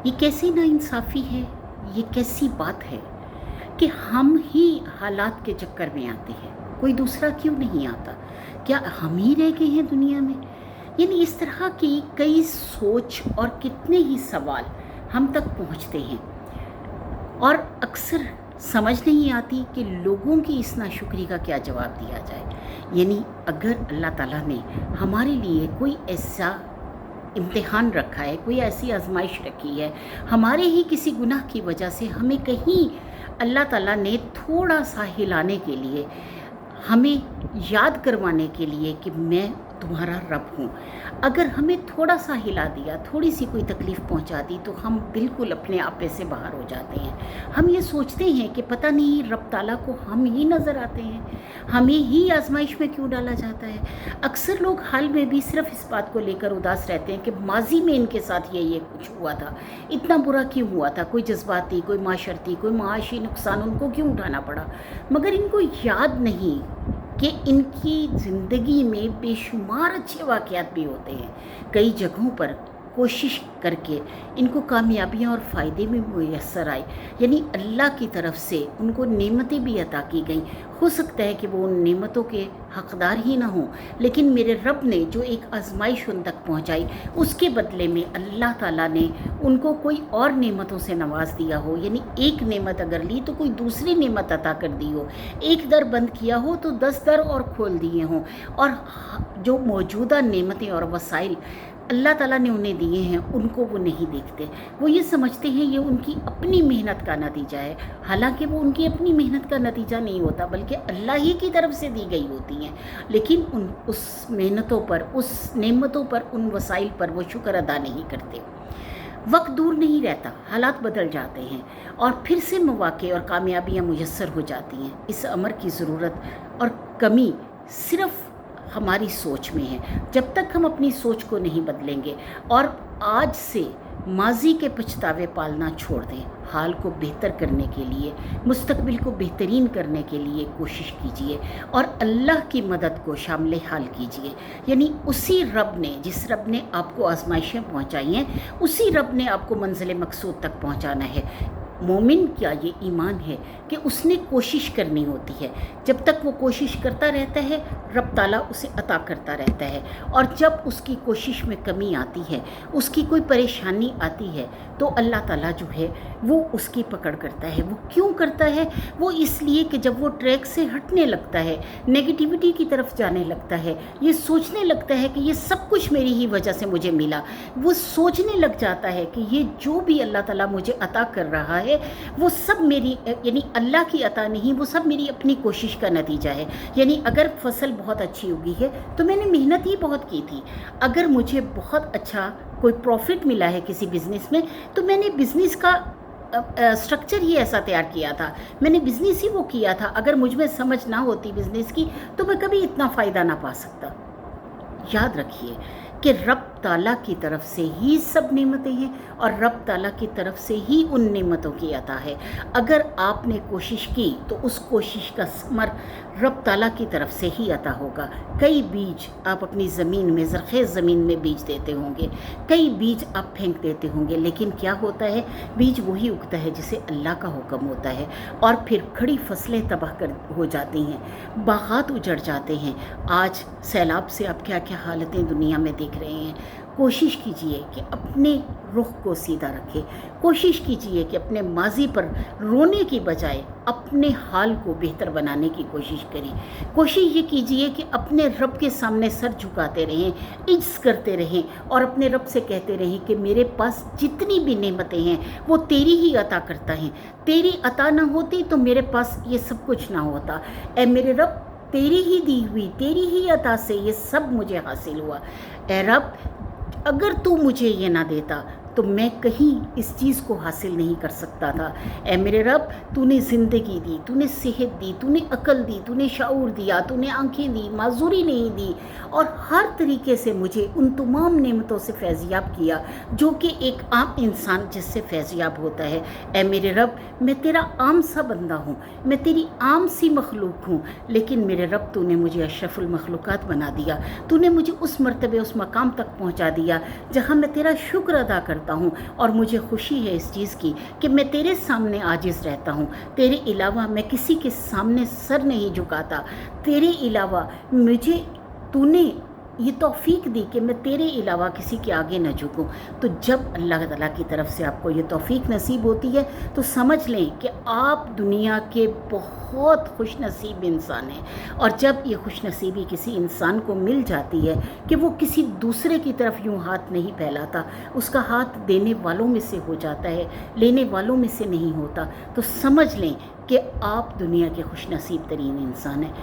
یہ کیسی ناانصافی ہے، یہ کیسی بات ہے کہ ہم ہی حالات کے چکر میں آتے ہیں، کوئی دوسرا کیوں نہیں آتا؟ کیا ہم ہی رہ گئے ہیں دنیا میں؟ یعنی اس طرح کی کئی سوچ اور کتنے ہی سوال ہم تک پہنچتے ہیں، اور اکثر سمجھ نہیں آتی کہ لوگوں کی اس ناشکری کا کیا جواب دیا جائے۔ یعنی اگر اللہ تعالیٰ نے ہمارے لیے کوئی ایسا امتحان رکھا ہے، کوئی ایسی آزمائش رکھی ہے، ہمارے ہی کسی گناہ کی وجہ سے ہمیں کہیں اللہ تعالیٰ نے تھوڑا سا ہلانے کے لیے، ہمیں یاد کروانے کے لیے کہ میں تمہارا رب ہوں، اگر ہمیں تھوڑا سا ہلا دیا، تھوڑی سی کوئی تکلیف پہنچا دی، تو ہم بالکل اپنے آپے سے باہر ہو جاتے ہیں۔ ہم یہ سوچتے ہیں کہ پتہ نہیں رب تعالیٰ کو ہم ہی نظر آتے ہیں، ہمیں ہی آزمائش میں کیوں ڈالا جاتا ہے۔ اکثر لوگ حال میں بھی صرف اس بات کو لے کر اداس رہتے ہیں کہ ماضی میں ان کے ساتھ یہ کچھ ہوا تھا، اتنا برا کیوں ہوا تھا، کوئی جذباتی، کوئی معاشرتی، کوئی معاشی نقصان ان کو کیوں اٹھانا پڑا، مگر ان کو یاد نہیں کہ ان کی زندگی میں بے شمار اچھے واقعات بھی ہوتے ہیں۔ کئی جگہوں پر کوشش کر کے ان کو کامیابیاں اور فائدے میں میسر آئے، یعنی اللہ کی طرف سے ان کو نعمتیں بھی عطا کی گئیں۔ ہو سکتا ہے کہ وہ ان نعمتوں کے حقدار ہی نہ ہوں، لیکن میرے رب نے جو ایک آزمائش ان تک پہنچائی، اس کے بدلے میں اللہ تعالیٰ نے ان کو کوئی اور نعمتوں سے نواز دیا ہو۔ یعنی ایک نعمت اگر لی تو کوئی دوسری نعمت عطا کر دی ہو، ایک در بند کیا ہو تو 10 در اور کھول دیے ہوں، اور جو موجودہ نعمتیں اور وسائل اللہ تعالیٰ نے انہیں دیے ہیں ان کو وہ نہیں دیکھتے، وہ یہ سمجھتے ہیں یہ ان کی اپنی محنت کا نتیجہ ہے، حالانکہ وہ ان کی اپنی محنت کا نتیجہ نہیں ہوتا، بلکہ اللہ ہی کی طرف سے دی گئی ہوتی ہیں۔ لیکن اس محنتوں پر، اس نعمتوں پر، ان وسائل پر وہ شکر ادا نہیں کرتے۔ وقت دور نہیں رہتا، حالات بدل جاتے ہیں اور پھر سے مواقع اور کامیابیاں میسر ہو جاتی ہیں۔ اس امر کی ضرورت اور کمی صرف ہماری سوچ میں ہے۔ جب تک ہم اپنی سوچ کو نہیں بدلیں گے اور آج سے ماضی کے پچھتاوے پالنا چھوڑ دیں، حال کو بہتر کرنے کے لیے، مستقبل کو بہترین کرنے کے لیے کوشش کیجیے اور اللہ کی مدد کو شامل حال کیجیے۔ یعنی اسی رب نے، جس رب نے آپ کو آزمائشیں پہنچائی ہیں، اسی رب نے آپ کو منزل مقصود تک پہنچانا ہے۔ مومن کیا یہ ایمان ہے کہ اس نے کوشش کرنی ہوتی ہے، جب تک وہ کوشش کرتا رہتا ہے رب تعالیٰ اسے عطا کرتا رہتا ہے، اور جب اس کی کوشش میں کمی آتی ہے، اس کی کوئی پریشانی آتی ہے، تو اللہ تعالیٰ جو ہے وہ اس کی پکڑ کرتا ہے۔ وہ کیوں کرتا ہے؟ وہ اس لیے کہ جب وہ ٹریک سے ہٹنے لگتا ہے، نیگیٹیوٹی کی طرف جانے لگتا ہے، یہ سوچنے لگتا ہے کہ یہ سب کچھ میری ہی وجہ سے مجھے ملا، وہ سوچنے لگ جاتا ہے کہ یہ جو بھی اللہ تعالیٰ مجھے عطا کر رہا ہے وہ سب میری، یعنی اللہ کی عطا نہیں، وہ سب میری اپنی کوشش کا نتیجہ ہے۔ یعنی اگر فصل بہت اچھی ہوگی ہے تو میں نے محنت ہی بہت کی تھی، اگر مجھے بہت اچھا کوئی پروفٹ ملا ہے کسی بزنس میں تو میں نے بزنس کا سٹرکچر ہی ایسا تیار کیا تھا، میں نے بزنس ہی وہ کیا تھا، اگر مجھ میں سمجھ نہ ہوتی بزنس کی تو میں کبھی اتنا فائدہ نہ پا سکتا۔ یاد رکھیے کہ رب تعالیٰ کی طرف سے ہی سب نعمتیں ہیں اور رب تعالیٰ کی طرف سے ہی ان نعمتوں کی عطا ہے۔ اگر آپ نے کوشش کی تو اس کوشش کا ثمر رب تعالیٰ کی طرف سے ہی عطا ہوگا۔ کئی بیج آپ اپنی زمین میں، زرخیز زمین میں بیج دیتے ہوں گے، کئی بیج آپ پھینک دیتے ہوں گے، لیکن کیا ہوتا ہے؟ بیج وہی اگتا ہے جسے اللہ کا حکم ہوتا ہے، اور پھر کھڑی فصلیں تباہ ہو جاتی ہیں، باغات اجڑ جاتے ہیں۔ آج سیلاب سے آپ کیا کیا حالتیں دنیا میں دیکھ رہے ہیں۔ کوشش کیجئے کہ اپنے رخ کو سیدھا رکھے، کوشش کیجئے کہ اپنے ماضی پر رونے کی بجائے اپنے حال کو بہتر بنانے کی کوشش کریں۔ کوشش یہ کیجئے کہ اپنے رب کے سامنے سر جھکاتے رہیں، عجز کرتے رہیں اور اپنے رب سے کہتے رہیں کہ میرے پاس جتنی بھی نعمتیں ہیں وہ تیری ہی عطا کرتا ہے، تیری عطا نہ ہوتی تو میرے پاس یہ سب کچھ نہ ہوتا۔ اے میرے رب، تیری ہی دی ہوئی، تیری ہی عطا سے یہ سب مجھے حاصل ہوا۔ اے رب، اگر تو مجھے یہ نہ دیتا تو میں کہیں اس چیز کو حاصل نہیں کر سکتا تھا۔ اے میرے رب، تو نے زندگی دی، تو نے صحت دی، تو نے عقل دی، تو نے شعور دیا، تو نے آنکھیں دی، معذوری نہیں دی، اور ہر طریقے سے مجھے ان تمام نعمتوں سے فیضیاب کیا جو کہ ایک عام انسان جس سے فیضیاب ہوتا ہے۔ اے میرے رب، میں تیرا عام سا بندہ ہوں، میں تیری عام سی مخلوق ہوں، لیکن میرے رب تو نے مجھے اشرف المخلوقات بنا دیا، تو نے مجھے اس مرتبے، اس مقام تک پہنچا دیا جہاں میں تیرا شکر ادا کرتا کرتا ہوں اور مجھے خوشی ہے اس چیز کی کہ میں تیرے سامنے عاجز رہتا ہوں، تیرے علاوہ میں کسی کے سامنے سر نہیں جھکاتا، تیرے علاوہ مجھے تو نے یہ توفیق دی کہ میں تیرے علاوہ کسی کے آگے نہ جھکوں۔ تو جب اللہ تعالیٰ کی طرف سے آپ کو یہ توفیق نصیب ہوتی ہے تو سمجھ لیں کہ آپ دنیا کے بہت خوش نصیب انسان ہیں، اور جب یہ خوش نصیبی کسی انسان کو مل جاتی ہے کہ وہ کسی دوسرے کی طرف یوں ہاتھ نہیں پھیلاتا، اس کا ہاتھ دینے والوں میں سے ہو جاتا ہے، لینے والوں میں سے نہیں ہوتا، تو سمجھ لیں کہ آپ دنیا کے خوش نصیب ترین انسان ہیں۔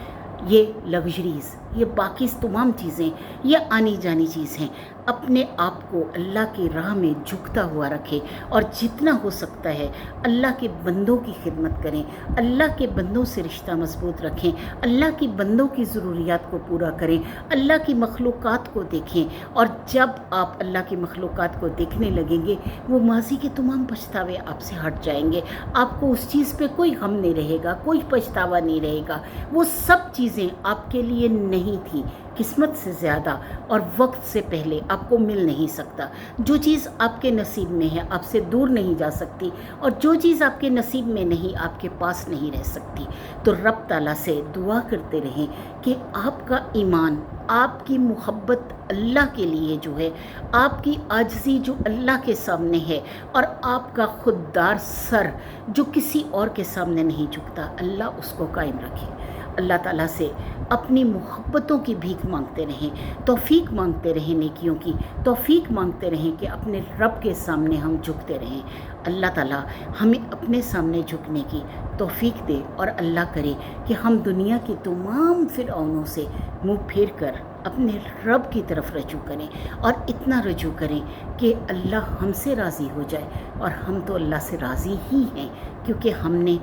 یہ لگژریز، یہ باقی تمام چیزیں یہ آنی جانی چیز ہیں۔ اپنے آپ کو اللہ کی راہ میں جھکتا ہوا رکھیں اور جتنا ہو سکتا ہے اللہ کے بندوں کی خدمت کریں، اللہ کے بندوں سے رشتہ مضبوط رکھیں، اللہ کی بندوں کی ضروریات کو پورا کریں، اللہ کی مخلوقات کو دیکھیں، اور جب آپ اللہ کی مخلوقات کو دیکھنے لگیں گے وہ ماضی کے تمام پچھتاوے آپ سے ہٹ جائیں گے، آپ کو اس چیز پہ کوئی غم نہیں رہے گا، کوئی پچھتاوا نہیں رہے گا، وہ سب چیزیں آپ کے لیے نہیں تھی، قسمت سے زیادہ اور وقت سے پہلے آپ کو مل نہیں سکتا۔ جو چیز آپ کے نصیب میں ہے آپ سے دور نہیں جا سکتی، اور جو چیز آپ کے نصیب میں نہیں آپ کے پاس نہیں رہ سکتی۔ تو رب تعالیٰ سے دعا کرتے رہیں کہ آپ کا ایمان، آپ کی محبت اللہ کے لیے جو ہے، آپ کی عاجزی جو اللہ کے سامنے ہے، اور آپ کا خوددار سر جو کسی اور کے سامنے نہیں جھکتا، اللہ اس کو قائم رکھے۔ اللہ تعالیٰ سے اپنی محبتوں کی بھیک مانگتے رہیں، توفیق مانگتے رہیں، نیکیوں کی توفیق مانگتے رہیں کہ اپنے رب کے سامنے ہم جھکتے رہیں۔ اللہ تعالیٰ ہمیں اپنے سامنے جھکنے کی توفیق دے، اور اللہ کرے کہ ہم دنیا کی تمام فرعونوں سے منہ پھیر کر اپنے رب کی طرف رجوع کریں، اور اتنا رجوع کریں کہ اللہ ہم سے راضی ہو جائے، اور ہم تو اللہ سے راضی ہی ہیں، کیونکہ ہم نے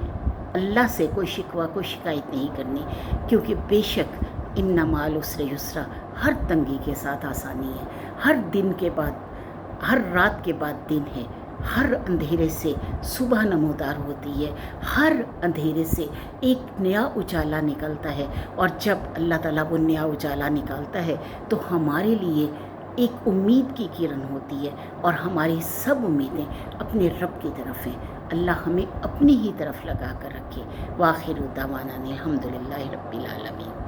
اللہ سے کوئی شکوہ کوئی شکایت نہیں کرنی، کیونکہ بے شک ان مع العسر یسرا، ہر تنگی کے ساتھ آسانی ہے، ہر دن کے بعد، ہر رات کے بعد دن ہے، ہر اندھیرے سے صبح نمودار ہوتی ہے، ہر اندھیرے سے ایک نیا اجالا نکلتا ہے، اور جب اللہ تعالیٰ وہ نیا اجالا نکالتا ہے تو ہمارے لیے ایک امید کی کرن ہوتی ہے، اور ہماری سب امیدیں اپنے رب کی طرف ہیں۔ اللہ ہمیں اپنی ہی طرف لگا کر رکھے۔ وآخر دعوانا الحمدللہ رب العالمین۔